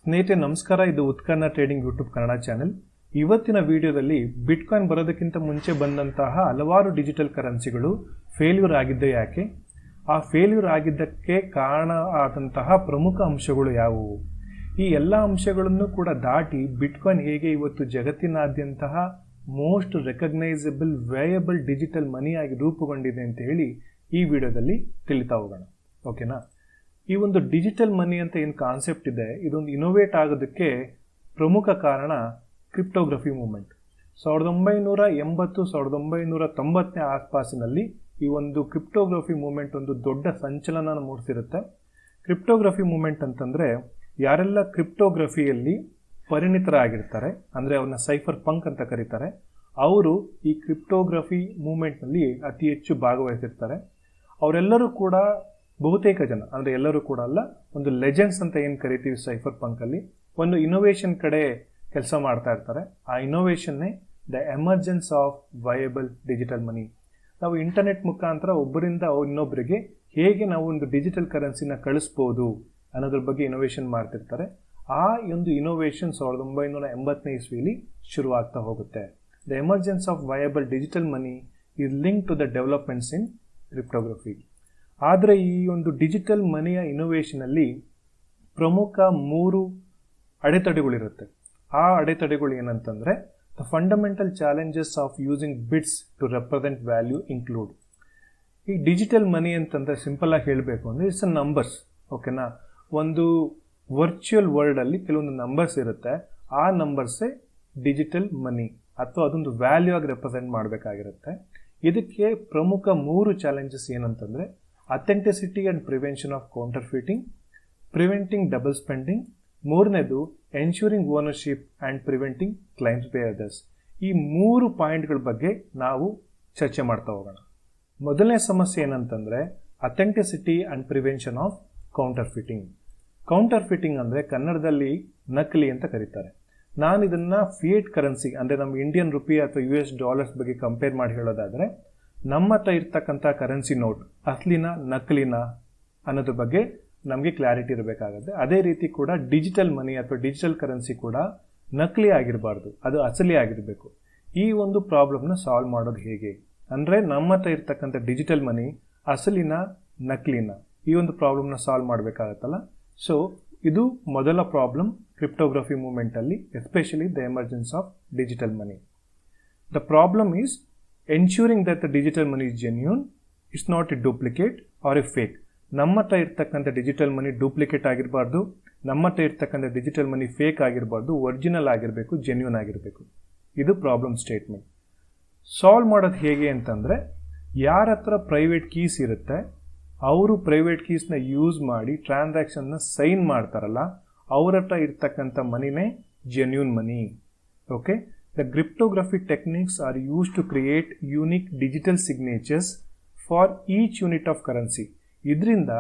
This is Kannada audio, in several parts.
ಸ್ನೇಹಿತರೆ ನಮಸ್ಕಾರ, ಇದು ಉತ್ಕರ್ಣ ಟ್ರೇಡಿಂಗ್ ಯೂಟ್ಯೂಬ್ ಕನ್ನಡ ಚಾನೆಲ್. ಇವತ್ತಿನ ವಿಡಿಯೋದಲ್ಲಿ ಬಿಟ್ಕಾಯಿನ್ ಬರೋದಕ್ಕಿಂತ ಮುಂಚೆ ಬಂದಂತಹ ಹಲವಾರು ಡಿಜಿಟಲ್ ಕರೆನ್ಸಿಗಳು ಫೇಲ್ಯೂರ್ ಆಗಿದ್ದೇ ಯಾಕೆ, ಆ ಫೇಲ್ಯೂರ್ ಆಗಿದ್ದಕ್ಕೆ ಕಾರಣ ಆದಂತಹ ಪ್ರಮುಖ ಅಂಶಗಳು ಯಾವುವು, ಈ ಎಲ್ಲ ಅಂಶಗಳನ್ನು ಕೂಡ ದಾಟಿ ಬಿಟ್ಕಾಯಿನ್ ಹೇಗೆ ಇವತ್ತು ಜಗತ್ತಿನಾದ್ಯಂತಹ ಮೋಸ್ಟ್ ರೆಕಗ್ನೈಸಬಲ್ ವೇಯಬಲ್ ಡಿಜಿಟಲ್ ಮನಿಯಾಗಿ ರೂಪುಗೊಂಡಿದೆ ಅಂತ ಹೇಳಿ ಈ ವಿಡಿಯೋದಲ್ಲಿ ತಿಳಿತಾ ಹೋಗೋಣ. ಓಕೆನಾ? ಈ ಒಂದು ಡಿಜಿಟಲ್ ಮನಿ ಅಂತ ಏನು ಕಾನ್ಸೆಪ್ಟ್ ಇದೆ, ಇದೊಂದು ಇನೋವೇಟ್ ಆಗೋದಕ್ಕೆ ಪ್ರಮುಖ ಕಾರಣ ಕ್ರಿಪ್ಟೋಗ್ರಫಿ ಮೂವ್ಮೆಂಟ್. 1980 1990ನೇ ಆಸ್ಪಾಸಿನಲ್ಲಿ ಈ ಒಂದು ಕ್ರಿಪ್ಟೋಗ್ರಫಿ ಮೂವ್ಮೆಂಟ್ ಒಂದು ದೊಡ್ಡ ಸಂಚಲನ ಮೂಡಿಸಿರುತ್ತೆ. ಕ್ರಿಪ್ಟೋಗ್ರಫಿ ಮೂವ್ಮೆಂಟ್ ಅಂತಂದರೆ ಯಾರೆಲ್ಲ ಕ್ರಿಪ್ಟೋಗ್ರಫಿಯಲ್ಲಿ ಪರಿಣಿತರಾಗಿರ್ತಾರೆ, ಅಂದರೆ ಅವ್ರನ್ನ ಸೈಫರ್ ಪಂಕ್ ಅಂತ ಕರೀತಾರೆ, ಅವರು ಈ ಕ್ರಿಪ್ಟೋಗ್ರಫಿ ಮೂವ್ಮೆಂಟ್ನಲ್ಲಿ ಅತಿ ಹೆಚ್ಚು ಭಾಗವಹಿಸಿರ್ತಾರೆ. ಅವರೆಲ್ಲರೂ ಕೂಡ ಬಹುತೇಕ ಜನ, ಅಂದರೆ ಎಲ್ಲರೂ ಕೂಡ ಅಲ್ಲ, ಒಂದು ಲೆಜೆಂಡ್ಸ್ ಅಂತ ಏನು ಕರಿತೀವಿ ಸೈಫರ್ ಪಂಕಲ್ಲಿ, ಒಂದು ಇನೋವೇಷನ್ ಕಡೆ ಕೆಲಸ ಮಾಡ್ತಾ ಇರ್ತಾರೆ. ಆ ಇನೋವೇಷನ್ನೇ the emergence of viable digital money. ನಾವು ಇಂಟರ್ನೆಟ್ ಮುಖಾಂತರ ಒಬ್ಬರಿಂದ ಇನ್ನೊಬ್ಬರಿಗೆ ಹೇಗೆ ನಾವು ಒಂದು ಡಿಜಿಟಲ್ ಕರೆನ್ಸಿನ ಕಳಿಸ್ಬೋದು ಅನ್ನೋದ್ರ ಬಗ್ಗೆ ಇನೋವೇಷನ್ ಮಾಡ್ತಿರ್ತಾರೆ. ಆ ಒಂದು ಇನೋವೇಷನ್ 1980ನೇ ಇಸ್ವಿಲಿ ಶುರುವಾಗ್ತಾ ಹೋಗುತ್ತೆ. The emergence of viable digital money is link to the developments in cryptography. ಆದರೆ ಈ ಒಂದು ಡಿಜಿಟಲ್ ಮನಿಯ ಇನೋವೇಷನಲ್ಲಿ ಪ್ರಮುಖ 3 ಅಡೆತಡೆಗಳಿರುತ್ತೆ. ಆ ಅಡೆತಡೆಗಳು ಏನಂತಂದರೆ, the fundamental challenges of using bits to represent value include. ಈ ಡಿಜಿಟಲ್ ಮನಿ ಅಂತಂದರೆ ಸಿಂಪಲ್ ಆಗಿ ಹೇಳಬೇಕು ಅಂದರೆ ಇಟ್ಸ್ ಅ ನಂಬರ್ಸ್. ಓಕೆನಾ? ಒಂದು ವರ್ಚುವಲ್ ವರ್ಲ್ಡಲ್ಲಿ ಕೆಲವೊಂದು ನಂಬರ್ಸ್ ಇರುತ್ತೆ, ಆ ನಂಬರ್ಸೇ ಡಿಜಿಟಲ್ ಮನಿ ಅಥವಾ ಅದೊಂದು ವ್ಯಾಲ್ಯೂ ಆಗಿ ರೆಪ್ರೆಸೆಂಟ್ ಮಾಡಬೇಕಾಗಿರುತ್ತೆ. ಇದಕ್ಕೆ ಪ್ರಮುಖ 3 ಚಾಲೆಂಜಸ್ ಏನಂತಂದರೆ, authenticity and prevention of counterfeiting, preventing double spending, ಮೂರನೇದು ensuring ownership and preventing claims by others. ಈ 3 ಪಾಯಿಂಟ್ಗಳ ಬಗ್ಗೆ ನಾವು ಚರ್ಚೆ ಮಾಡ್ತಾ ಹೋಗೋಣ. ಮೊದಲನೇ ಸಮಸ್ಯೆ ಏನಂತಂದರೆ ಅಥೆಂಟಿಸಿಟಿ ಆ್ಯಂಡ್ ಪ್ರಿವೆನ್ಷನ್ ಆಫ್ ಕೌಂಟರ್ಫೀಟಿಂಗ್. ಕೌಂಟರ್ಫೀಟಿಂಗ್ ಅಂದರೆ ಕನ್ನಡದಲ್ಲಿ ನಕಲಿ ಅಂತ ಕರೀತಾರೆ. ನಾನು ಇದನ್ನು ಫಿಯೇಟ್ ಕರೆನ್ಸಿ ಅಂದರೆ ನಮ್ಮ ಇಂಡಿಯನ್ ರುಪಿ ಅಥವಾ US ಡಾಲರ್ಸ್ ಬಗ್ಗೆ ಕಂಪೇರ್ ಮಾಡಿ ಹೇಳೋದಾದರೆ, ನಮ್ಮ ಹತ್ರ ಇರ್ತಕ್ಕಂಥ ಕರೆನ್ಸಿ ನೋಟ್ ಅಸಲಿನ ನಕಲಿನ ಅನ್ನೋದ್ರ ಬಗ್ಗೆ ನಮಗೆ ಕ್ಲಾರಿಟಿ ಇರಬೇಕಾಗುತ್ತೆ. ಅದೇ ರೀತಿ ಕೂಡ ಡಿಜಿಟಲ್ ಮನಿ ಅಥವಾ ಡಿಜಿಟಲ್ ಕರೆನ್ಸಿ ಕೂಡ ನಕಲಿ ಆಗಿರಬಾರ್ದು, ಅದು ಅಸಲಿ ಆಗಿರಬೇಕು. ಈ ಒಂದು ಪ್ರಾಬ್ಲಮ್ನ ಸಾಲ್ವ್ ಮಾಡೋದು ಹೇಗೆ ಅಂದರೆ, ನಮ್ಮ ಹತ್ರ ಇರ್ತಕ್ಕಂಥ ಡಿಜಿಟಲ್ ಮನಿ ಅಸಲಿನ ನಕಲಿನ, ಈ ಒಂದು ಪ್ರಾಬ್ಲಮ್ನ ಸಾಲ್ವ್ ಮಾಡಬೇಕಾಗತ್ತಲ್ಲ. ಸೊ ಇದು ಮೊದಲ ಪ್ರಾಬ್ಲಮ್ ಕ್ರಿಪ್ಟೋಗ್ರಫಿ ಮೂವ್ಮೆಂಟಲ್ಲಿ, especially the emergence of digital money. The problem is ensuring that the digital money is genuine, it's not a duplicate or a fake. ನಮ್ಮ ಹತ್ರ ಇರ್ತಕ್ಕಂಥ ಡಿಜಿಟಲ್ ಮನಿ ಡೂಪ್ಲಿಕೇಟ್ ಆಗಿರಬಾರ್ದು, ನಮ್ಮ ಹತ್ರ ಇರ್ತಕ್ಕಂಥ ಡಿಜಿಟಲ್ ಮನಿ ಫೇಕ್ ಆಗಿರಬಾರ್ದು, ಒರಿಜಿನಲ್ ಆಗಿರಬೇಕು, ಜೆನ್ಯೂನ್ ಆಗಿರಬೇಕು. ಇದು ಪ್ರಾಬ್ಲಮ್ ಸ್ಟೇಟ್ಮೆಂಟ್. ಸಾಲ್ವ್ ಮಾಡೋದು ಹೇಗೆ ಅಂತಂದರೆ, ಯಾರ ಹತ್ರ ಪ್ರೈವೇಟ್ ಕೀಸ್ ಇರುತ್ತೆ ಅವರು ಪ್ರೈವೇಟ್ ಕೀಸ್ನ ಯೂಸ್ ಮಾಡಿ ಟ್ರಾನ್ಸಾಕ್ಷನ್ನ ಸೈನ್ ಮಾಡ್ತಾರಲ್ಲ, ಅವ್ರ ಹತ್ರ ಇರ್ತಕ್ಕಂಥ ಮನಿನೇ genuine money. Okay? The cryptography techniques are used to create unique digital signatures for each unit of currency. ಇದರಿಂದ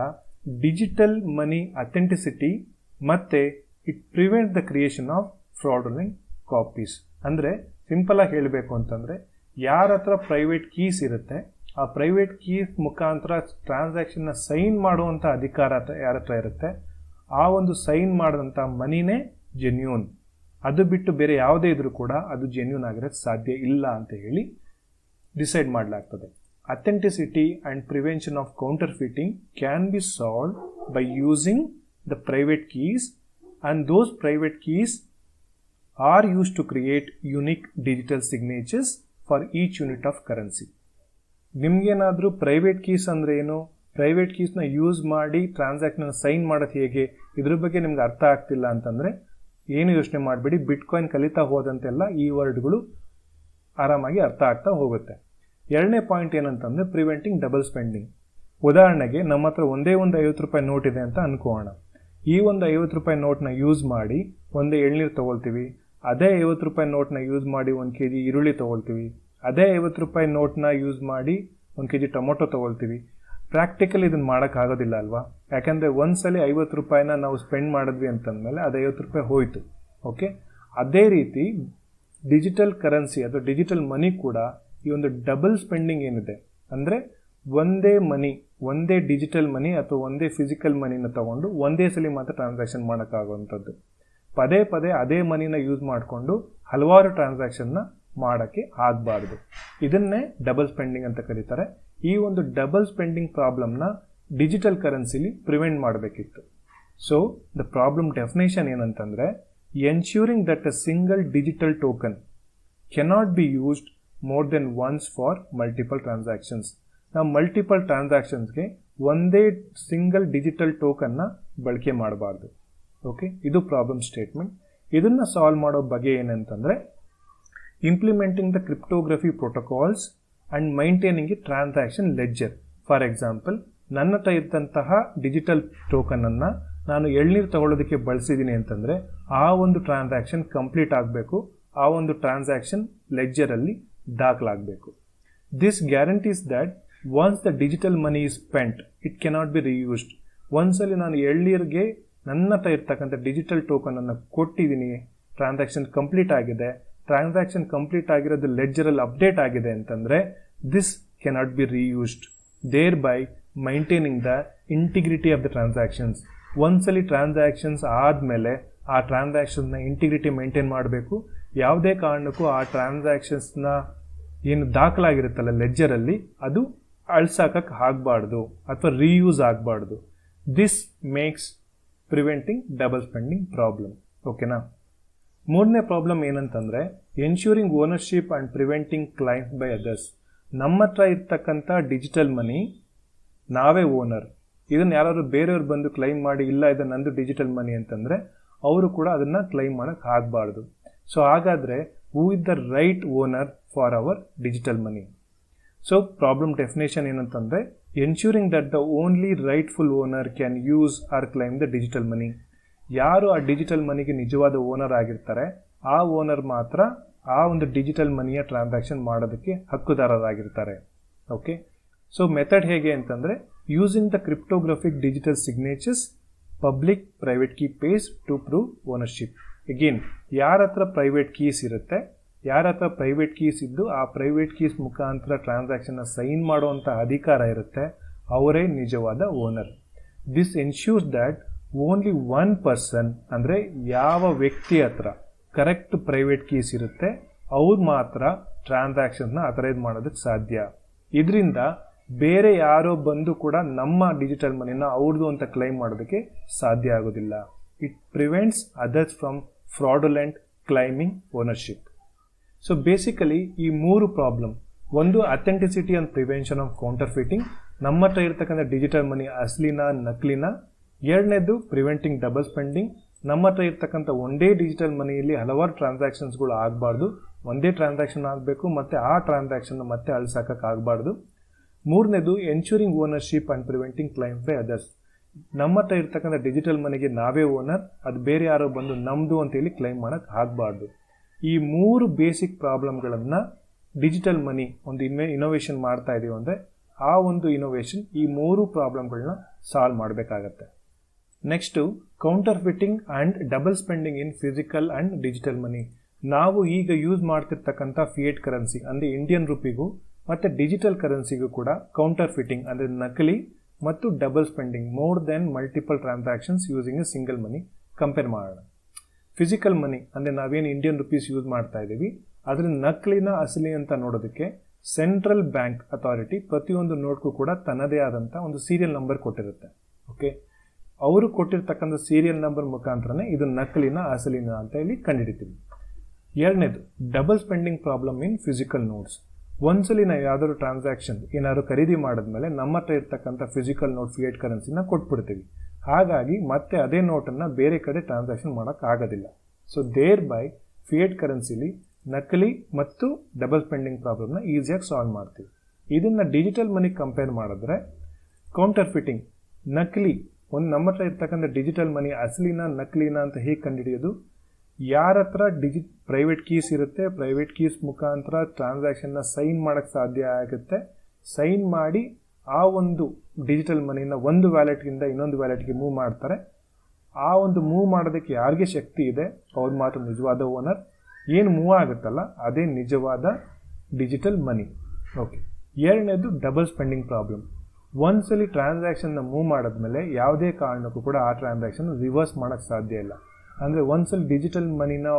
ಡಿಜಿಟಲ್ ಮನಿ ಅಥೆಂಟಿಸಿಟಿ ಮತ್ತು it prevent the creation of fraudulent copies. ಅಂದರೆ ಸಿಂಪಲ್ ಆಗಿ ಹೇಳಬೇಕು ಅಂತಂದರೆ, ಯಾರ ಹತ್ರ ಪ್ರೈವೇಟ್ ಕೀಸ್ ಇರುತ್ತೆ ಆ ಪ್ರೈವೇಟ್ ಕೀಸ್ ಮುಖಾಂತರ ಟ್ರಾನ್ಸಾಕ್ಷನ್ನ ಸೈನ್ ಮಾಡುವಂಥ ಅಧಿಕಾರ ಯಾರ ಹತ್ರ ಇರುತ್ತೆ, ಆ ಒಂದು ಸೈನ್ ಮಾಡಿದಂಥ ಮನಿನೇ ಜೆನ್ಯೂನ್. ಅದು ಬಿಟ್ಟು ಬೇರೆ ಯಾವುದೇ ಇದ್ರೂ ಕೂಡ ಅದು ಜೆನ್ಯೂನ್ ಆಗಿರೋಕ್ಕೆ ಸಾಧ್ಯ ಇಲ್ಲ ಅಂತ ಹೇಳಿ ಡಿಸೈಡ್ ಮಾಡಲಾಗ್ತದೆ. Authenticity and prevention of counterfeiting can be solve by using the private keys, and those private keys are use to create unique digital signatures for each unit of currency. ನಿಮಗೇನಾದರೂ ಪ್ರೈವೇಟ್ ಕೀಸ್ ಅಂದರೆ ಏನು, ಪ್ರೈವೇಟ್ ಕೀಸ್ನ ಯೂಸ್ ಮಾಡಿ ಟ್ರಾನ್ಸಾಕ್ಷನ್ನ ಸೈನ್ ಮಾಡೋದು ಹೇಗೆ, ಇದ್ರ ಬಗ್ಗೆ ನಿಮ್ಗೆ ಅರ್ಥ ಆಗ್ತಿಲ್ಲ ಅಂತಂದರೆ ಏನು ಯೋಚನೆ ಮಾಡಬೇಡಿ. ಬಿಟ್ಕಾಯಿನ್ ಕಲಿತಾ ಹೋದಂತೆಲ್ಲ ಈ ವರ್ಡ್ಗಳು ಆರಾಮಾಗಿ ಅರ್ಥ ಆಗ್ತಾ ಹೋಗುತ್ತೆ. ಎರಡನೇ ಪಾಯಿಂಟ್ ಏನಂತಂದರೆ ಪ್ರಿವೆಂಟಿಂಗ್ ಡಬಲ್ ಸ್ಪೆಂಡಿಂಗ್. ಉದಾಹರಣೆಗೆ ನಮ್ಮ ಹತ್ರ ಒಂದೇ ಒಂದು ₹50 ನೋಟ್ ಇದೆ ಅಂತ ಅನ್ಕೋಣ. ಈ ಒಂದು ₹50 ನೋಟ್ನ ಯೂಸ್ ಮಾಡಿ ಒಂದೇ ಎಳ್ನೀರು ತೊಗೊಳ್ತೀವಿ, ಅದೇ ₹50 ನೋಟ್ನ ಯೂಸ್ ಮಾಡಿ 1 kg ಈರುಳ್ಳಿ ತೊಗೊಳ್ತೀವಿ, ಅದೇ ₹50 ನೋಟ್ನ ಯೂಸ್ ಮಾಡಿ 1 kg ಟೊಮೊಟೊ ತೊಗೊಳ್ತೀವಿ. ಪ್ರಾಕ್ಟಿಕಲಿ ಇದನ್ನು ಮಾಡೋಕ್ಕಾಗೋದಿಲ್ಲ ಅಲ್ವಾ? ಯಾಕೆಂದರೆ ಒಂದ್ಸಲಿ ₹50 ನಾವು ಸ್ಪೆಂಡ್ ಮಾಡಿದ್ವಿ ಅಂತಂದಮೇಲೆ ಅದು ₹50 ಹೋಯಿತು. ಓಕೆ? ಅದೇ ರೀತಿ ಡಿಜಿಟಲ್ ಕರೆನ್ಸಿ ಅಥವಾ ಡಿಜಿಟಲ್ ಮನಿ ಕೂಡ ಈ ಒಂದು ಡಬಲ್ ಸ್ಪೆಂಡಿಂಗ್ ಏನಿದೆ ಅಂದರೆ, ಒಂದೇ ಡಿಜಿಟಲ್ ಮನಿ ಅಥವಾ ಒಂದೇ ಫಿಸಿಕಲ್ ಮನಿನ ತಗೊಂಡು ಒಂದೇ ಸಲ ಮಾತ್ರ ಟ್ರಾನ್ಸಾಕ್ಷನ್ ಮಾಡೋಕ್ಕಾಗುವಂಥದ್ದು. ಪದೇ ಪದೇ ಅದೇ ಮನಿನ ಯೂಸ್ ಮಾಡಿಕೊಂಡು ಹಲವಾರು ಟ್ರಾನ್ಸಾಕ್ಷನ್ನ ಮಾಡೋಕ್ಕೆ ಆಗಬಾರ್ದು. ಇದನ್ನೇ ಡಬಲ್ ಸ್ಪೆಂಡಿಂಗ್ ಅಂತ ಕರೀತಾರೆ. ಈ ಒಂದು ಡಬಲ್ ಸ್ಪೆಂಡಿಂಗ್ ಪ್ರಾಬ್ಲಮ್ನ ಡಿಜಿಟಲ್ ಕರೆನ್ಸಿಲಿ ಪ್ರಿವೆಂಟ್ ಮಾಡಬೇಕಿತ್ತು. ಸೊ ದ ಪ್ರಾಬ್ಲಮ್ ಡೆಫಿನೇಷನ್ ಏನಂತಂದರೆ, ensuring that a single digital token cannot be used more than once for multiple transactions. ನಾವು ಮಲ್ಟಿಪಲ್ ಟ್ರಾನ್ಸಾಕ್ಷನ್ಸ್ಗೆ ಒಂದೇ ಸಿಂಗಲ್ ಡಿಜಿಟಲ್ ಟೋಕನ್ನ ಬಳಕೆ ಮಾಡಬಾರ್ದು. ಓಕೆ, ಇದು ಪ್ರಾಬ್ಲಮ್ ಸ್ಟೇಟ್ಮೆಂಟ್. ಇದನ್ನು ಸಾಲ್ವ್ ಮಾಡೋ ಬಗೆ ಏನಂತಂದರೆ, implementing the cryptography protocols and maintaining A transaction ledger. For example, ನನ್ನ ಹತ್ರ ಇದ್ದಂತಹ ಡಿಜಿಟಲ್ ಟೋಕನನ್ನು ನಾನು ಎಳ್ನೀರು ತಗೊಳ್ಳೋದಕ್ಕೆ ಬಳಸಿದ್ದೀನಿ ಅಂತಂದರೆ ಆ ಒಂದು ಟ್ರಾನ್ಸಾಕ್ಷನ್ ಕಂಪ್ಲೀಟ್ ಆಗಬೇಕು, ಆ ಒಂದು ಟ್ರಾನ್ಸಾಕ್ಷನ್ ಲೆಡ್ಜರಲ್ಲಿ ದಾಖಲಾಗಬೇಕು. This guarantees that once the digital money is spent it cannot be reused. ಒಂದ್ಸಲಿ ನಾನು ಎಳ್ನೀರಿಗೆ ನನ್ನ ಹತ್ರ ಇರ್ತಕ್ಕಂಥ ಡಿಜಿಟಲ್ ಟೋಕನನ್ನು ಕೊಟ್ಟಿದ್ದೀನಿ, ಟ್ರಾನ್ಸಾಕ್ಷನ್ ಕಂಪ್ಲೀಟ್ ಆಗಿದೆ, ಟ್ರಾನ್ಸಾಕ್ಷನ್ ಕಂಪ್ಲೀಟ್ ಆಗಿರೋದು ಲೆಡ್ಜರಲ್ಲಿ ಅಪ್ಡೇಟ್ ಆಗಿದೆ ಅಂತಂದರೆ this cannot be reused, thereby maintaining the integrity of the transactions. ಒಂದ್ಸಲಿ ಟ್ರಾನ್ಸಾಕ್ಷನ್ಸ್ ಆದಮೇಲೆ ಆ ಟ್ರಾನ್ಸಾಕ್ಷನ್ನ ಇಂಟಿಗ್ರಿಟಿ ಮೇಂಟೈನ್ ಮಾಡಬೇಕು. ಯಾವುದೇ ಕಾರಣಕ್ಕೂ ಆ ಟ್ರಾನ್ಸಾಕ್ಷನ್ಸ್ನ ಏನು ದಾಖಲಾಗಿರುತ್ತಲ್ಲ ಲೆಡ್ಜರಲ್ಲಿ ಅದು ಅಳ್ಸಾಕಕ್ಕೆ ಆಗಬಾರ್ದು ಅಥವಾ ರೀಯೂಸ್ ಆಗಬಾರ್ದು. This makes preventing double spending problem. ಓಕೆನಾ? ಮೂರನೇ ಪ್ರಾಬ್ಲಮ್ ಏನಂತಂದರೆ, ensuring ownership and preventing claims by others. ನಮ್ಮ ಹತ್ರ ಇರ್ತಕ್ಕಂಥ ಡಿಜಿಟಲ್ ಮನಿ ನಾವೇ ಓನರ್. ಇದನ್ನು ಯಾರಾದ್ರು ಬೇರೆಯವ್ರು ಬಂದು ಕ್ಲೈಮ್ ಮಾಡಿ ಇಲ್ಲ ಇದು ನಂದು ಡಿಜಿಟಲ್ ಮನಿ ಅಂತಂದರೆ ಅವರು ಕೂಡ ಅದನ್ನು ಕ್ಲೈಮ್ ಮಾಡೋಕ್ಕೆ ಆಗಬಾರ್ದು. ಸೊ ಹಾಗಾದರೆ who is the right owner for our digital money? So problem definition ಏನಂತಂದರೆ, ensuring that the only rightful owner can use or claim the digital money. ಯಾರು ಆ ಡಿಜಿಟಲ್ ಮನಿಗೆ ನಿಜವಾದ ಓನರ್ ಆಗಿರ್ತಾರೆ ಆ ಓನರ್ ಮಾತ್ರ ಆ ಒಂದು ಡಿಜಿಟಲ್ ಮನಿಯ ಟ್ರಾನ್ಸಾಕ್ಷನ್ ಮಾಡೋದಕ್ಕೆ ಹಕ್ಕುದಾರರಾಗಿರ್ತಾರೆ. ಓಕೆ, ಸೊ ಮೆಥಡ್ ಹೇಗೆ ಅಂತಂದರೆ, using the cryptographic digital signatures, public private key pairs to prove ownership. Again, ಯಾರ ಹತ್ರ ಪ್ರೈವೇಟ್ ಕೀಸ್ ಇರುತ್ತೆ, ಯಾರ ಹತ್ರ ಪ್ರೈವೇಟ್ ಕೀಸ್ ಇದ್ದು ಆ ಪ್ರೈವೇಟ್ ಕೀಸ್ ಮುಖಾಂತರ ಟ್ರಾನ್ಸಾಕ್ಷನ್ನ ಸೈನ್ ಮಾಡುವಂಥ ಅಧಿಕಾರ ಇರುತ್ತೆ, ಅವರೇ ನಿಜವಾದ owner. This ensures that only one person, ಅಂದರೆ ಯಾವ ವ್ಯಕ್ತಿ ಹತ್ರ ಕರೆಕ್ಟ್ ಪ್ರೈವೇಟ್ ಕೀಸ್ ಇರುತ್ತೆ ಅವ್ರು ಮಾತ್ರ ಟ್ರಾನ್ಸಾಕ್ಷನ್ನ ಅಥರೈಸ್ ಮಾಡೋದಕ್ಕೆ ಸಾಧ್ಯ. ಇದರಿಂದ ಬೇರೆ ಯಾರೋ ಬಂದು ಕೂಡ ನಮ್ಮ ಡಿಜಿಟಲ್ ಮನಿನ ಅವ್ರದ್ದು ಅಂತ ಕ್ಲೈಮ್ ಮಾಡೋದಕ್ಕೆ ಸಾಧ್ಯ ಆಗೋದಿಲ್ಲ. It prevents others from fraudulent claiming ownership. So basically ಈ ಮೂರು ಪ್ರಾಬ್ಲಮ್, ಒಂದು authenticity and prevention of counterfeiting, ನಮ್ಮ ಹತ್ರ ಇರ್ತಕ್ಕಂಥ ಡಿಜಿಟಲ್ ಮನಿ ಅಸಲಿನ ನಕಲಿನ. ಎರಡನೇದು ಪ್ರಿವೆಂಟಿಂಗ್ ಡಬಲ್ ಸ್ಪೆಂಡಿಂಗ್, ನಮ್ಮ ಹತ್ರ ಇರ್ತಕ್ಕಂಥ ಒಂದೇ ಡಿಜಿಟಲ್ ಮನಿಯಲ್ಲಿ ಹಲವಾರು ಟ್ರಾನ್ಸಾಕ್ಷನ್ಸ್ಗಳು ಆಗಬಾರ್ದು, ಒಂದೇ ಟ್ರಾನ್ಸಾಕ್ಷನ್ ಆಗಬೇಕು ಮತ್ತು ಆ ಟ್ರಾನ್ಸಾಕ್ಷನ್ನ ಮತ್ತೆ ಅಳಿಸಾಕಕ್ಕೆ ಆಗಬಾರ್ದು. ಮೂರನೇದು ensuring ownership and preventing claim by others. ನಮ್ಮ ಹತ್ರ ಇರ್ತಕ್ಕಂಥ ಡಿಜಿಟಲ್ ಮನಿಗೆ ನಾವೇ ಓನರ್, ಅದು ಬೇರೆ ಯಾರೋ ಬಂದು ನಮ್ಮದು ಅಂತೇಳಿ ಕ್ಲೈಮ್ ಮಾಡೋಕ್ಕೆ ಆಗಬಾರ್ದು. ಈ ಮೂರು ಬೇಸಿಕ್ ಪ್ರಾಬ್ಲಮ್ಗಳನ್ನು ಡಿಜಿಟಲ್ ಮನಿ ಒಂದು ಇನೋವೇಷನ್ ಮಾಡ್ತಾ ಇದೀವಿ ಅಂದರೆ ಆ ಒಂದು ಇನೋವೇಷನ್ ಈ ಮೂರು ಪ್ರಾಬ್ಲಮ್ಗಳನ್ನ ಸಾಲ್ವ್ ಮಾಡಬೇಕಾಗತ್ತೆ. Next counterfeiting and double spending in physical and digital money. ನಾವು ಈಗ ಯೂಸ್ ಮಾಡ್ತಿರ್ತಕ್ಕಂಥ ಫಿಯೇಟ್ ಕರೆನ್ಸಿ ಅಂದರೆ ಇಂಡಿಯನ್ ರುಪಿಗೂ ಮತ್ತು ಡಿಜಿಟಲ್ ಕರೆನ್ಸಿಗೂ ಕೂಡ ಕೌಂಟರ್ಫಿಟಿಂಗ್ ಅಂದರೆ ನಕಲಿ ಮತ್ತು double spending, more than multiple transactions using a single money compare ಮಾಡೋಣ. ಫಿಸಿಕಲ್ ಮನಿ ಅಂದರೆ ನಾವೇನು ಇಂಡಿಯನ್ ರುಪೀಸ್ ಯೂಸ್ ಮಾಡ್ತಾ ಇದ್ದೀವಿ ಅದರ ನಕಲಿನ ಅಸಲಿ ಅಂತ ನೋಡೋದಕ್ಕೆ ಸೆಂಟ್ರಲ್ ಬ್ಯಾಂಕ್ ಅಥಾರಿಟಿ ಪ್ರತಿಯೊಂದು ನೋಟ್ಗೂ ಕೂಡ ತನ್ನದೇ ಆದಂಥ ಒಂದು ಸೀರಿಯಲ್ ನಂಬರ್ ಕೊಟ್ಟಿರುತ್ತೆ. ಓಕೆ, ಅವರು ಕೊಟ್ಟಿರ್ತಕ್ಕಂಥ ಸೀರಿಯಲ್ ನಂಬರ್ ಮುಖಾಂತರನೇ ಇದು ನಕಲಿನ ಅಸಲಿನ ಅಂತ ಹೇಳಿ ಕಂಡುಹಿಡಿತೀವಿ. ಎರಡನೇದು double spending problem in physical notes. ಒಂದ್ಸಲಿ ನಾವು ಯಾವ್ದಾದ್ರು ಟ್ರಾನ್ಸಾಕ್ಷನ್ ಏನಾದ್ರು ಖರೀದಿ ಮಾಡಿದ್ಮೇಲೆ ನಮ್ಮ ಹತ್ರ ಇರ್ತಕ್ಕಂಥ ಫಿಸಿಕಲ್ ನೋಟ್ ಫಿಯೇಟ್ ಕರೆನ್ಸಿನ ಕೊಟ್ಬಿಡ್ತೀವಿ. ಹಾಗಾಗಿ ಮತ್ತೆ ಅದೇ ನೋಟನ್ನು ಬೇರೆ ಕಡೆ ಟ್ರಾನ್ಸಾಕ್ಷನ್ ಮಾಡೋಕ್ಕಾಗೋದಿಲ್ಲ. ಸೊ ದೇರ್ ಬೈ ಫಿಯೇಟ್ ಕರೆನ್ಸಿಲಿ ನಕಲಿ ಮತ್ತು ಡಬಲ್ ಸ್ಪೆಂಡಿಂಗ್ ಪ್ರಾಬ್ಲಮ್ನ ಈಸಿಯಾಗಿ ಸಾಲ್ವ್ ಮಾಡ್ತೀವಿ. ಇದನ್ನು ಡಿಜಿಟಲ್ ಮನಿ ಕಂಪೇರ್ ಮಾಡಿದ್ರೆ ಕೌಂಟರ್ಫಿಟಿಂಗ್ ನಕಲಿ ಒಂದು ನಮ್ಮ ಹತ್ರ ಇರ್ತಕ್ಕಂಥ ಡಿಜಿಟಲ್ ಮನಿ ಅಸಲಿನ ನಕಲಿನ ಅಂತ ಹೇಗೆ ಕಂಡುಹಿಡಿಯೋದು? ಯಾರ ಹತ್ರ ಪ್ರೈವೇಟ್ ಕೀಸ್ ಇರುತ್ತೆ, ಪ್ರೈವೇಟ್ ಕೀಸ್ ಮುಖಾಂತರ ಟ್ರಾನ್ಸಾಕ್ಷನ್ನ ಸೈನ್ ಮಾಡೋಕ್ಕೆ ಸಾಧ್ಯ ಆಗುತ್ತೆ. ಸೈನ್ ಮಾಡಿ ಆ ಒಂದು ಡಿಜಿಟಲ್ ಮನಿನ ಒಂದು ವ್ಯಾಲೆಟ್ಗಿಂದ ಇನ್ನೊಂದು ವ್ಯಾಲೆಟ್ಗೆ ಮೂವ್ ಮಾಡ್ತಾರೆ. ಆ ಒಂದು ಮೂವ್ ಮಾಡೋದಕ್ಕೆ ಯಾರಿಗೆ ಶಕ್ತಿ ಇದೆ ಅವ್ರು ಮಾತ್ರ ನಿಜವಾದ ಓನರ್. ಏನು ಮೂವ್ ಆಗುತ್ತಲ್ಲ ಅದೇ ನಿಜವಾದ ಡಿಜಿಟಲ್ ಮನಿ. ಓಕೆ, ಎರಡನೇದು ಡಬಲ್ ಸ್ಪೆಂಡಿಂಗ್ ಪ್ರಾಬ್ಲಮ್. ಒಂದ್ಸಲಿ ಟ್ರಾನ್ಸಾಕ್ಷನ್ನ ಮೂವ್ ಮಾಡಿದ್ಮೇಲೆ ಯಾವುದೇ ಕಾರಣಕ್ಕೂ ಕೂಡ ಆ ಟ್ರಾನ್ಸಾಕ್ಷನ್ ರಿವರ್ಸ್ ಮಾಡೋಕ್ಕೆ ಸಾಧ್ಯ ಇಲ್ಲ. ಅಂದರೆ ಒಂದ್ಸಲ ಡಿಜಿಟಲ್ ಮನಿನ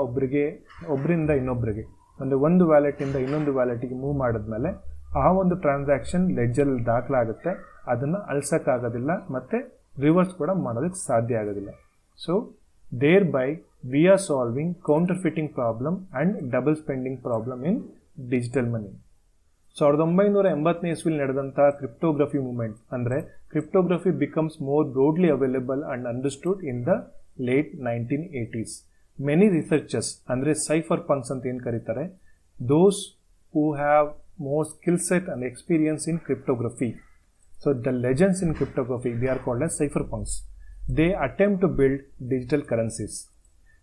ಒಬ್ಬರಿಂದ ಇನ್ನೊಬ್ಬರಿಗೆ ಅಂದರೆ ಒಂದು ವ್ಯಾಲೆಟಿಂದ ಇನ್ನೊಂದು ವ್ಯಾಲೆಟಿಗೆ ಮೂವ್ ಮಾಡಿದ್ಮೇಲೆ ಆ ಒಂದು ಟ್ರಾನ್ಸಾಕ್ಷನ್ ಲೆಡ್ಜರಲ್ಲಿ ದಾಖಲಾಗುತ್ತೆ, ಅದನ್ನು ಅಳಿಸೋಕ್ಕಾಗೋದಿಲ್ಲ ಮತ್ತು ರಿವರ್ಸ್ ಕೂಡ ಮಾಡೋದಕ್ಕೆ ಸಾಧ್ಯ ಆಗೋದಿಲ್ಲ. So thereby we are solving counterfeiting problem and double spending problem in digital money. 1980ನೇ ಇಸ್ವಿಲಿ ನಡೆದಂಥ ಕ್ರಿಪ್ಟೋಗ್ರಫಿ ಮೂವ್ಮೆಂಟ್ ಅಂದರೆ cryptography becomes more broadly available and understood in the late 1980s. Many researchers ಅಂದರೆ ಸೈಫರ್ ಪಂಕ್ಸ್ ಅಂತ ಏನು ಕರೀತಾರೆ, those who have more skill set and experience in cryptography. So the legends in cryptography, they are called as cypherpunks. They attempt to build digital currencies.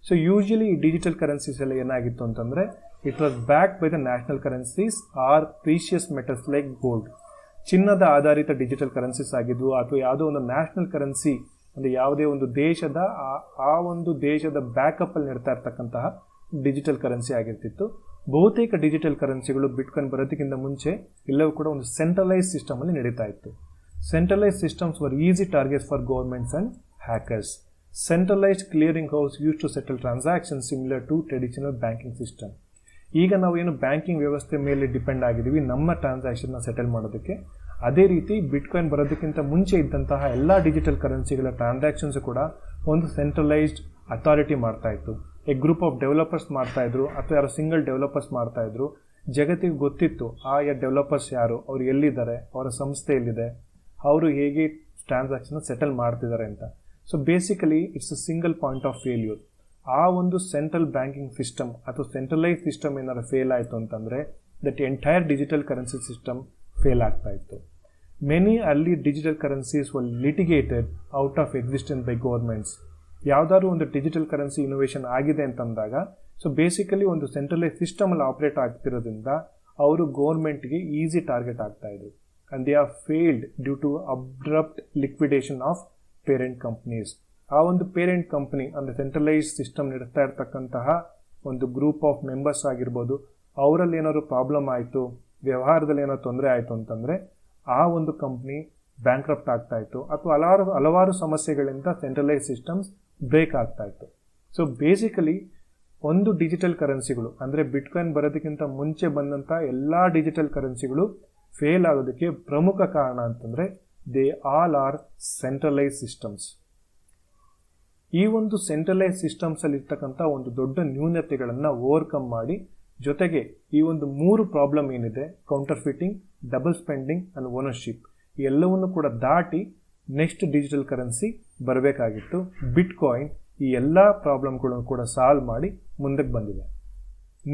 So usually digital currencies ಎಲ್ಲ ಏನಾಗಿತ್ತು ಅಂತಂದರೆ it was backed by the national currencies or precious metals like gold. ಚಿನ್ನದ ಆಧಾರಿತ ಡಿಜಿಟಲ್ ಕರೆನ್ಸೀಸ್ ಆಗಿದ್ವು ಅಥವಾ ಯಾವುದೋ ಒಂದು ನ್ಯಾಷನಲ್ ಕರೆನ್ಸಿ ಅಂದರೆ ಯಾವುದೇ ಒಂದು ದೇಶದ ಆ ಒಂದು ದೇಶದ ಬ್ಯಾಕಪ್ಪಲ್ಲಿ ನೀಡ್ತಾ ಇರ್ತಕ್ಕಂತಹ ಡಿಜಿಟಲ್ ಕರೆನ್ಸಿ ಆಗಿರ್ತಿತ್ತು. ಬಹುತೇಕ ಡಿಜಿಟಲ್ ಕರೆನ್ಸಿಗಳು ಬಿಟ್ಕಾಯಿನ್ ಬರೋದಕ್ಕಿಂತ ಮುಂಚೆ ಎಲ್ಲವೂ ಕೂಡ ಒಂದು ಸೆಂಟ್ರಲೈಸ್ ಸಿಸ್ಟಮಲ್ಲಿ ನಡೀತಾ ಇತ್ತು. Centralise systems were easy targets for governments and hackers. Centralised clearing house use to settle transaction similar to traditional banking system. ಈಗ ನಾವು ಏನು ಬ್ಯಾಂಕಿಂಗ್ ವ್ಯವಸ್ಥೆ ಮೇಲೆ ಡಿಪೆಂಡ್ ಆಗಿದ್ದೀವಿ ನಮ್ಮ ಟ್ರಾನ್ಸಾಕ್ಷನ್ನ ಸೆಟಲ್ ಮಾಡೋದಕ್ಕೆ, ಅದೇ ರೀತಿ ಬಿಟ್ಕಾಯಿನ್ ಬರೋದಕ್ಕಿಂತ ಮುಂಚೆ ಇದ್ದಂತಹ ಎಲ್ಲ ಡಿಜಿಟಲ್ ಕರೆನ್ಸಿಗಳ ಟ್ರಾನ್ಸಾಕ್ಷನ್ಸ್ ಕೂಡ ಒಂದು ಸೆಂಟ್ರಲೈಸ್ಡ್ ಅಥಾರಿಟಿ ಮಾಡ್ತಾ ಇತ್ತು. ಎ ಗ್ರೂಪ್ ಆಫ್ ಡೆವಲಪರ್ಸ್ ಮಾಡ್ತಾಯಿದ್ರು ಅಥವಾ ಯಾರು ಸಿಂಗಲ್ ಡೆವಲಪರ್ಸ್ ಮಾಡ್ತಾಯಿದ್ರು. ಜಗತ್ತಿಗೆ ಗೊತ್ತಿತ್ತು ಆ ಡೆವಲಪರ್ಸ್ ಯಾರು, ಅವ್ರು ಎಲ್ಲಿದ್ದಾರೆ, ಅವರ ಸಂಸ್ಥೆ ಎಲ್ಲಿದೆ, ಅವರು ಹೇಗೆ ಟ್ರಾನ್ಸಾಕ್ಷನ್ನ ಸೆಟಲ್ ಮಾಡ್ತಿದ್ದಾರೆ ಅಂತ. So basically it's a single point of failure. ಆ ಒಂದು ಸೆಂಟ್ರಲ್ ಬ್ಯಾಂಕಿಂಗ್ ಸಿಸ್ಟಮ್ ಅಥವಾ ಸೆಂಟ್ರಲೈಸ್ ಸಿಸ್ಟಮ್ ಏನಾದ್ರು ಫೇಲ್ ಆಯಿತು ಅಂತಂದರೆ that entire digital currency system fail ಆಗ್ತಾ ಇತ್ತು. Many early digital currencies were litigated out of existence by governments. ಯಾವುದಾದ್ರು ಒಂದು ಡಿಜಿಟಲ್ ಕರೆನ್ಸಿ ಇನೋವೇಷನ್ ಆಗಿದೆ ಅಂತಂದಾಗ ಸೊ ಬೇಸಿಕಲಿ ಒಂದು ಸೆಂಟ್ರಲೈಸ್ ಸಿಸ್ಟಮಲ್ಲಿ ಆಪ್ರೇಟ್ ಆಗ್ತಿರೋದ್ರಿಂದ ಅವರು ಗೌರ್ಮೆಂಟ್ಗೆ ಈಸಿ ಟಾರ್ಗೆಟ್ ಆಗ್ತಾಯಿದ್ರು. And they are failed due to abrupt liquidation of parent companies. ಆ ಒಂದು ಪೇರೆಂಟ್ ಕಂಪ್ನಿ ಅಂದರೆ ಸೆಂಟ್ರಲೈಸ್ ಸಿಸ್ಟಮ್ ನಡೆಸ್ತಾ ಇರ್ತಕ್ಕಂತಹ ಒಂದು ಗ್ರೂಪ್ ಆಫ್ ಮೆಂಬರ್ಸ್ ಆಗಿರ್ಬೋದು, ಅವರಲ್ಲಿ ಏನಾದ್ರು ಪ್ರಾಬ್ಲಮ್ ಆಯಿತು, ವ್ಯವಹಾರದಲ್ಲಿ ಏನೋ ತೊಂದರೆ ಆಯಿತು ಅಂತಂದರೆ ಆ ಒಂದು ಕಂಪ್ನಿ ಬ್ಯಾಂಕ್ರಪ್ಟ್ ಆಗ್ತಾ ಇತ್ತು ಅಥವಾ ಹಲವಾರು ಸಮಸ್ಯೆಗಳಿಂದ ಸೆಂಟ್ರಲೈಸ್ ಸಿಸ್ಟಮ್ಸ್ ಬ್ರೇಕ್ ಆಗ್ತಾ ಇತ್ತು. ಸೊ ಬೇಸಿಕಲಿ ಒಂದು ಡಿಜಿಟಲ್ ಕರೆನ್ಸಿಗಳು ಅಂದರೆ ಬಿಟ್ಕಾಯಿನ್ ಬರೋದಕ್ಕಿಂತ ಮುಂಚೆ ಬಂದಂಥ ಎಲ್ಲ ಡಿಜಿಟಲ್ ಕರೆನ್ಸಿಗಳು ಫೇಲ್ ಆಗೋದಕ್ಕೆ ಪ್ರಮುಖ ಕಾರಣ ಅಂತಂದರೆ they all are centralise systems. ಈ ಒಂದು ಸೆಂಟ್ರಲೈಸ್ ಸಿಸ್ಟಮ್ಸಲ್ಲಿ ಇರ್ತಕ್ಕಂಥ ಒಂದು ದೊಡ್ಡ ನ್ಯೂನತೆಗಳನ್ನು ಓವರ್ಕಮ್ ಮಾಡಿ ಜೊತೆಗೆ ಈ ಒಂದು 3 ಪ್ರಾಬ್ಲಮ್ ಏನಿದೆ, counterfeiting, double spending and ownership, ಈ ಎಲ್ಲವನ್ನು ಕೂಡ ದಾಟಿ ನೆಕ್ಸ್ಟ್ ಡಿಜಿಟಲ್ ಕರೆನ್ಸಿ ಬರಬೇಕಾಗಿತ್ತು. ಬಿಟ್ಕಾಯಿನ್ ಈ ಎಲ್ಲ ಪ್ರಾಬ್ಲಮ್ಗಳನ್ನು ಕೂಡ ಸಾಲ್ವ್ ಮಾಡಿ ಮುಂದಕ್ಕೆ ಬಂದಿದೆ.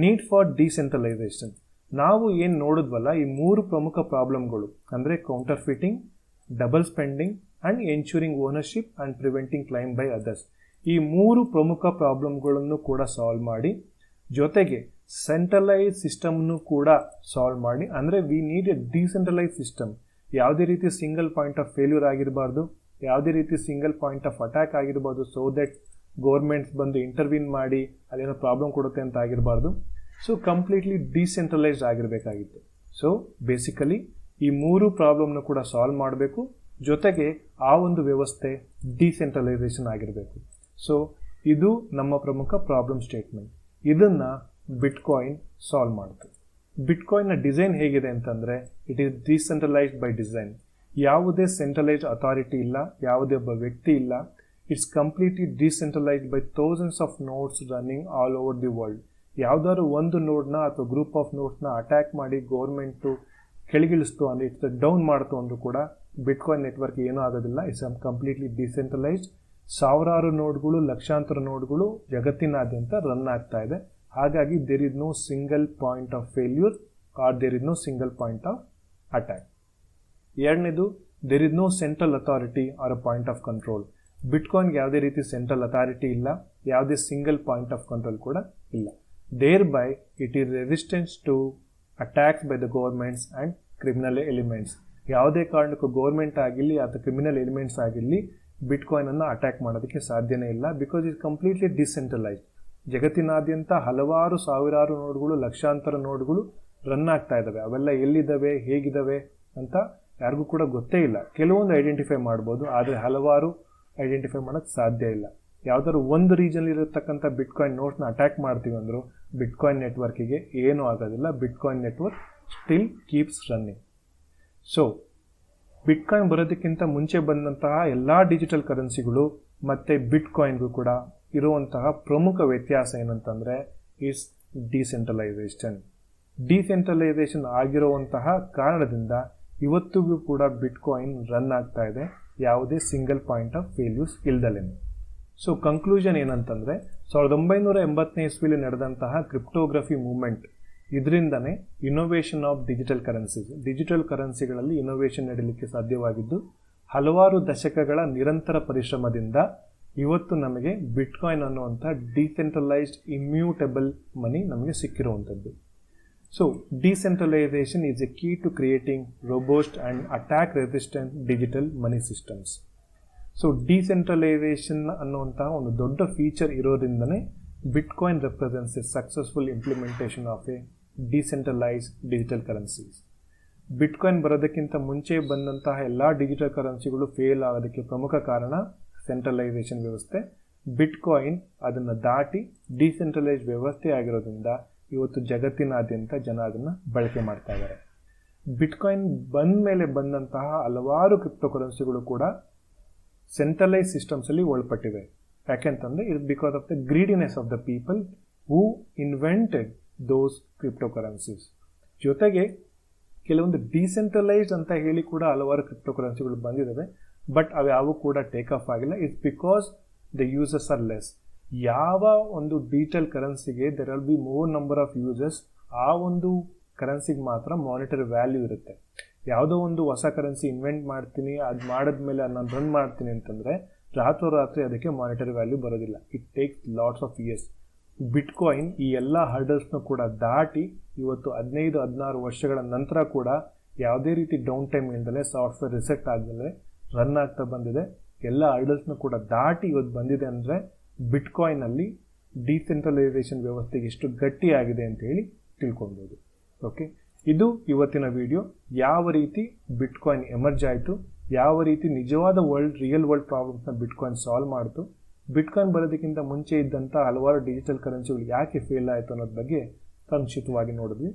Need for decentralisation. ನಾವು ಏನು ನೋಡಿದ್ವಲ್ಲ ಈ 3 ಪ್ರಮುಖ ಪ್ರಾಬ್ಲಮ್ಗಳು ಅಂದರೆ counterfeiting, double spending and ensuring ownership and preventing claim by others, ಈ 3 ಪ್ರಮುಖ ಪ್ರಾಬ್ಲಮ್ಗಳನ್ನು ಕೂಡ ಸಾಲ್ವ್ ಮಾಡಿ ಜೊತೆಗೆ ಸೆಂಟ್ರಲೈಸ್ ಸಿಸ್ಟಮ್ನು ಕೂಡ ಸಾಲ್ವ್ ಮಾಡಿ ಅಂದರೆ we need a decentralise system. ಯಾವುದೇ ರೀತಿ ಸಿಂಗಲ್ ಪಾಯಿಂಟ್ ಆಫ್ ಫೇಲ್ಯೂರ್ ಆಗಿರಬಾರ್ದು, ಯಾವುದೇ ರೀತಿ ಸಿಂಗಲ್ ಪಾಯಿಂಟ್ ಆಫ್ ಅಟ್ಯಾಕ್ ಆಗಿರ್ಬೋದು, ಸೊ ದಟ್ ಗೌರ್ಮೆಂಟ್ಸ್ ಬಂದು ಇಂಟರ್ವ್ಯೂನ್ ಮಾಡಿ ಅದೇನೋ ಪ್ರಾಬ್ಲಮ್ ಕೊಡುತ್ತೆ ಅಂತ ಆಗಿರಬಾರ್ದು. ಸೊ ಕಂಪ್ಲೀಟ್ಲಿ ಡಿಸೆಂಟ್ರಲೈಸ್ಡ್ ಆಗಿರಬೇಕಾಗಿತ್ತು. ಸೊ ಬೇಸಿಕಲಿ ಈ 3 ಪ್ರಾಬ್ಲಮ್ನ ಕೂಡ ಸಾಲ್ವ್ ಮಾಡಬೇಕು, ಜೊತೆಗೆ ಆ ಒಂದು ವ್ಯವಸ್ಥೆ ಡಿಸೆಂಟ್ರಲೈಸೇಷನ್ ಆಗಿರಬೇಕು. ಸೊ ಇದು ನಮ್ಮ ಪ್ರಮುಖ ಪ್ರಾಬ್ಲಮ್ ಸ್ಟೇಟ್ಮೆಂಟ್. ಇದನ್ನು ಬಿಟ್ಕಾಯಿನ್ ಸಾಲ್ವ್ ಮಾಡ್ತು. ಬಿಟ್ಕಾಯಿನ್ನ ಡಿಸೈನ್ ಹೇಗಿದೆ ಅಂತಂದರೆ it is decentralised by design. ಯಾವುದೇ ಸೆಂಟ್ರಲೈಸ್ಡ್ ಅಥಾರಿಟಿ ಇಲ್ಲ, ಯಾವುದೇ ಒಬ್ಬ ವ್ಯಕ್ತಿ ಇಲ್ಲ. It's completely decentralised by thousands of notes running all over the world. ಯಾವುದಾದ್ರು ಒಂದು ನೋಡ್ನ ಅಥವಾ ಗ್ರೂಪ್ ಆಫ್ ನೋಡ್ಸ್ನ ಅಟ್ಯಾಕ್ ಮಾಡಿ ಗೌರ್ಮೆಂಟು ಕೆಳಗಿಳಿಸ್ತು ಅಂದರೆ ಇಟ್ಸ್ ಡೌನ್ ಮಾಡ್ತು ಅಂದರೂ ಕೂಡ ಬಿಟ್ಕಾಯಿನ್ ನೆಟ್ವರ್ಕ್ ಏನೂ ಆಗೋದಿಲ್ಲ. It's completely decentralised. ಸಾವಿರಾರು ನೋಡ್ಗಳು, ಲಕ್ಷಾಂತರ ನೋಡ್ಗಳು ಜಗತ್ತಿನಾದ್ಯಂತ ರನ್ ಆಗ್ತಾ ಇದೆ. ಹಾಗಾಗಿ there is no single point of failure or there is no single point of attack. ಎರಡನೇದು, there is no central authority or a point of control. ಬಿಟ್ಕಾಯಿನ್ಗೆ ಯಾವುದೇ ರೀತಿ ಸೆಂಟ್ರಲ್ ಅಥಾರಿಟಿ ಇಲ್ಲ, ಯಾವುದೇ ಸಿಂಗಲ್ ಪಾಯಿಂಟ್ ಆಫ್ ಕಂಟ್ರೋಲ್ ಕೂಡ ಇಲ್ಲ. Thereby it is resistance to attacks by the governments and criminal elements. ಯಾವುದೇ ಕಾರಣಕ್ಕೂ ಗೌರ್ಮೆಂಟ್ ಆಗಿರಲಿ ಅಥವಾ ಕ್ರಿಮಿನಲ್ ಎಲಿಮೆಂಟ್ಸ್ ಆಗಿರಲಿ ಬಿಟ್ಕಾಯಿನನ್ನು ಅಟ್ಯಾಕ್ ಮಾಡೋದಕ್ಕೆ ಸಾಧ್ಯನೇ ಇಲ್ಲ. Because it completely decentralised. ಜಗತ್ತಿನಾದ್ಯಂತ ಹಲವಾರು ಸಾವಿರಾರು ನೋಡ್ಗಳು, ಲಕ್ಷಾಂತರ ನೋಡ್ಗಳು ರನ್ ಆಗ್ತಾ ಇದ್ದಾವೆ. ಅವೆಲ್ಲ ಎಲ್ಲಿದ್ದಾವೆ, ಹೇಗಿದ್ದಾವೆ ಅಂತ ಯಾರಿಗೂ ಕೂಡ ಗೊತ್ತೇ ಇಲ್ಲ. ಕೆಲವೊಂದು ಐಡೆಂಟಿಫೈ ಮಾಡ್ಬೋದು, ಆದರೆ ಹಲವಾರು ಐಡೆಂಟಿಫೈ ಮಾಡೋಕ್ಕೆ ಸಾಧ್ಯ ಇಲ್ಲ. ಯಾವ್ದಾದ್ರು ಒಂದು ರೀಜನ್ ಇರತಕ್ಕಂಥ ಬಿಟ್ಕಾಯಿನ್ ನೋಟ್ಸ್ನ ಅಟ್ಯಾಕ್ ಮಾಡ್ತೀವಿ ಅಂದ್ರು ಬಿಟ್ಕಾಯಿನ್ ನೆಟ್ವರ್ಕಿಗೆ ಏನೂ ಆಗೋದಿಲ್ಲ. Bitcoin network still keeps running. So bitcoin ಬರೋದಕ್ಕಿಂತ ಮುಂಚೆ ಬಂದಂತಹ ಎಲ್ಲ ಡಿಜಿಟಲ್ ಕರೆನ್ಸಿಗಳು ಮತ್ತು ಬಿಟ್ಕಾಯಿನ್ಗೂ ಕೂಡ ಇರುವಂತಹ ಪ್ರಮುಖ ವ್ಯತ್ಯಾಸ ಏನಂತಂದರೆ ಈಸ್ ಡಿಸೆಂಟ್ರಲೈಸೇಷನ್ ಆಗಿರುವಂತಹ ಕಾರಣದಿಂದ ಇವತ್ತಿಗೂ ಕೂಡ ಬಿಟ್ಕಾಯಿನ್ ರನ್ ಆಗ್ತಾ ಇದೆ, ಯಾವುದೇ ಸಿಂಗಲ್ ಪಾಯಿಂಟ್ ಆಫ್ ಫೇಲ್ಯೂರ್ಸ್ ಇಲ್ದಲೇನೆ. ಸೊ ಕನ್ಕ್ಲೂಷನ್ ಏನಂತಂದರೆ 1980ನೇ ಇಸ್ವಿಲಿ ನಡೆದಂತಹ ಕ್ರಿಪ್ಟೋಗ್ರಫಿ ಮೂವ್ಮೆಂಟ್, ಇದರಿಂದನೇ ಇನೋವೇಷನ್ ಆಫ್ ಡಿಜಿಟಲ್ ಕರೆನ್ಸಿಗಳಲ್ಲಿ ಇನೋವೇಷನ್ ನಡೀಲಿಕ್ಕೆ ಸಾಧ್ಯವಾಗಿದ್ದು, ಹಲವಾರು ದಶಕಗಳ ನಿರಂತರ ಪರಿಶ್ರಮದಿಂದ ಇವತ್ತು ನಮಗೆ ಬಿಟ್ಕಾಯಿನ್ ಅನ್ನುವಂಥ ಡಿಸೆಂಟ್ರಲೈಸ್ಡ್ ಇಮ್ಯೂಟಬಲ್ ಮನಿ ನಮಗೆ ಸಿಕ್ಕಿರುವಂಥದ್ದು. So decentralisation is a key to creating robust and attack resistant digital money systems. So decentralisation ಅನ್ನುವಂತಹ ಒಂದು ದೊಡ್ಡ ಫೀಚರ್ ಇರೋದ್ರಿಂದನೇ bitcoin represents a successful implementation of a decentralised digital currencies. Bitcoin ಬರೋದಕ್ಕಿಂತ ಮುಂಚೆ ಬಂದಂತಹ ಎಲ್ಲ ಡಿಜಿಟಲ್ ಕರೆನ್ಸಿಗಳು ಫೇಲ್ ಆಗೋದಕ್ಕೆ ಪ್ರಮುಖ ಕಾರಣ ಸೆಂಟ್ರಲೈಸೇಷನ್ ವ್ಯವಸ್ಥೆ. ಬಿಟ್ಕಾಯಿನ್ ಅದನ್ನು ದಾಟಿ ಡಿಸೆಂಟ್ರಲೈಸ್ಡ್ ವ್ಯವಸ್ಥೆ ಆಗಿರೋದ್ರಿಂದ ಇವತ್ತು ಜಗತ್ತಿನಾದ್ಯಂತ ಜನ ಅದನ್ನು ಬಳಕೆ ಮಾಡ್ತಾ ಇದ್ದಾರೆ. ಬಿಟ್ಕಾಯಿನ್ ಬಂದ ಮೇಲೆ ಬಂದಂತಹ ಹಲವಾರು ಕ್ರಿಪ್ಟೋ ಕರೆನ್ಸಿಗಳು ಕೂಡ ಸೆಂಟ್ರಲೈಸ್ ಸಿಸ್ಟಮ್ಸಲ್ಲಿ ಒಳಪಟ್ಟಿವೆ. ಯಾಕೆಂತಂದರೆ it's because of the greediness of the people who invented those crypto currencies. ಜೊತೆಗೆ ಕೆಲವೊಂದು ಡಿಸೆಂಟ್ರಲೈಸ್ಡ್ ಅಂತ ಹೇಳಿ ಕೂಡ ಹಲವಾರು ಕ್ರಿಪ್ಟೋ ಕರೆನ್ಸಿಗಳು ಬಂದಿದ್ದಾವೆ, ಬಟ್ ಅವ್ಯಾವು ಕೂಡ ಟೇಕ್ ಆಫ್ ಆಗಿಲ್ಲ. It's because the users are less. ಯಾವ ಒಂದು ಡಿಜಿಟಲ್ ಕರೆನ್ಸಿಗೆ there will be more number of users, ಆ ಒಂದು ಕರೆನ್ಸಿಗೆ ಮಾತ್ರ ಮಾನಿಟರಿ ವ್ಯಾಲ್ಯೂ ಇರುತ್ತೆ. ಯಾವುದೋ ಒಂದು ಹೊಸ ಕರೆನ್ಸಿ ಇನ್ವೆಂಟ್ ಮಾಡ್ತೀನಿ, ಅದು ಮಾಡಿದ್ಮೇಲೆ ನಾನು ರನ್ ಮಾಡ್ತೀನಿ ಅಂತಂದರೆ ರಾತ್ರೋರಾತ್ರಿ ಅದಕ್ಕೆ ಮಾನಿಟರಿ ವ್ಯಾಲ್ಯೂ ಬರೋದಿಲ್ಲ. It takes lots of years. Bitcoin ಈ ಎಲ್ಲ ಹರ್ಡಲ್ಸ್ನು ಕೂಡ ದಾಟಿ ಇವತ್ತು 15-16 ವರ್ಷಗಳ ನಂತರ ಕೂಡ ಯಾವುದೇ ರೀತಿ ಡೌನ್ ಟೈಮ್ ಇಲ್ಲದೆ, ಸಾಫ್ಟ್ವೇರ್ ರಿಸೆಟ್ ಆಗದಲ್ಲೇ ರನ್ ಆಗ್ತಾ ಬಂದಿದೆ. ಎಲ್ಲ ಹರ್ಡಲ್ಸ್ನು ಕೂಡ ದಾಟಿ ಇವತ್ತು ಬಂದಿದೆ ಅಂದರೆ ಬಿಟ್ಕಾಯಿನಲ್ಲಿ ಡಿಸೆಂಟ್ರಲೈಸೇಷನ್ ವ್ಯವಸ್ಥೆ ಎಷ್ಟು ಗಟ್ಟಿಯಾಗಿದೆ ಅಂತ ಹೇಳಿ ತಿಳ್ಕೊಬೋದು. ಓಕೆ, ಇದು ಇವತ್ತಿನ ವಿಡಿಯೋ. ಯಾವ ರೀತಿ ಬಿಟ್ಕಾಯಿನ್ ಎಮರ್ಜ್ ಆಯಿತು, ಯಾವ ರೀತಿ ನಿಜವಾದ ರಿಯಲ್ ವರ್ಲ್ಡ್ ಪ್ರಾಬ್ಲಮ್ಸ್ನ ಬಿಟ್ಕಾಯಿನ್ ಸಾಲ್ವ್ ಮಾಡ್ತು, ಬಿಟ್ಕಾಯಿನ್ ಬರೋದಕ್ಕಿಂತ ಮುಂಚೆ ಇದ್ದಂಥ ಹಲವಾರು ಡಿಜಿಟಲ್ ಕರೆನ್ಸಿಗಳು ಯಾಕೆ ಫೇಲ್ ಆಯಿತು ಅನ್ನೋದ್ರ ಬಗ್ಗೆ ಸಂಕ್ಷಿಪ್ತವಾಗಿ ನೋಡಿದ್ವಿ.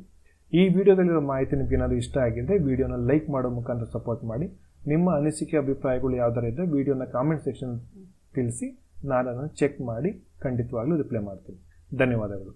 ಈ ವಿಡಿಯೋದಲ್ಲಿರೋ ಮಾಹಿತಿ ನಿಮ್ಗೆ ಏನಾದರೂ ಇಷ್ಟ ಆಗಿದ್ದರೆ ವಿಡಿಯೋನ ಲೈಕ್ ಮಾಡೋ ಮುಖಾಂತರ ಸಪೋರ್ಟ್ ಮಾಡಿ. ನಿಮ್ಮ ಅನಿಸಿಕೆ ಅಭಿಪ್ರಾಯಗಳು ಯಾವ್ದಾರು ಇದ್ದರೆ ವಿಡಿಯೋನ ಕಾಮೆಂಟ್ ಸೆಕ್ಷನ್ ತಿಳಿಸಿ, ನಾನು ಅದನ್ನು ಚೆಕ್ ಮಾಡಿ ಖಂಡಿತವಾಗ್ಲೂ ರಿಪ್ಲೈ ಮಾಡ್ತೀನಿ. ಧನ್ಯವಾದಗಳು.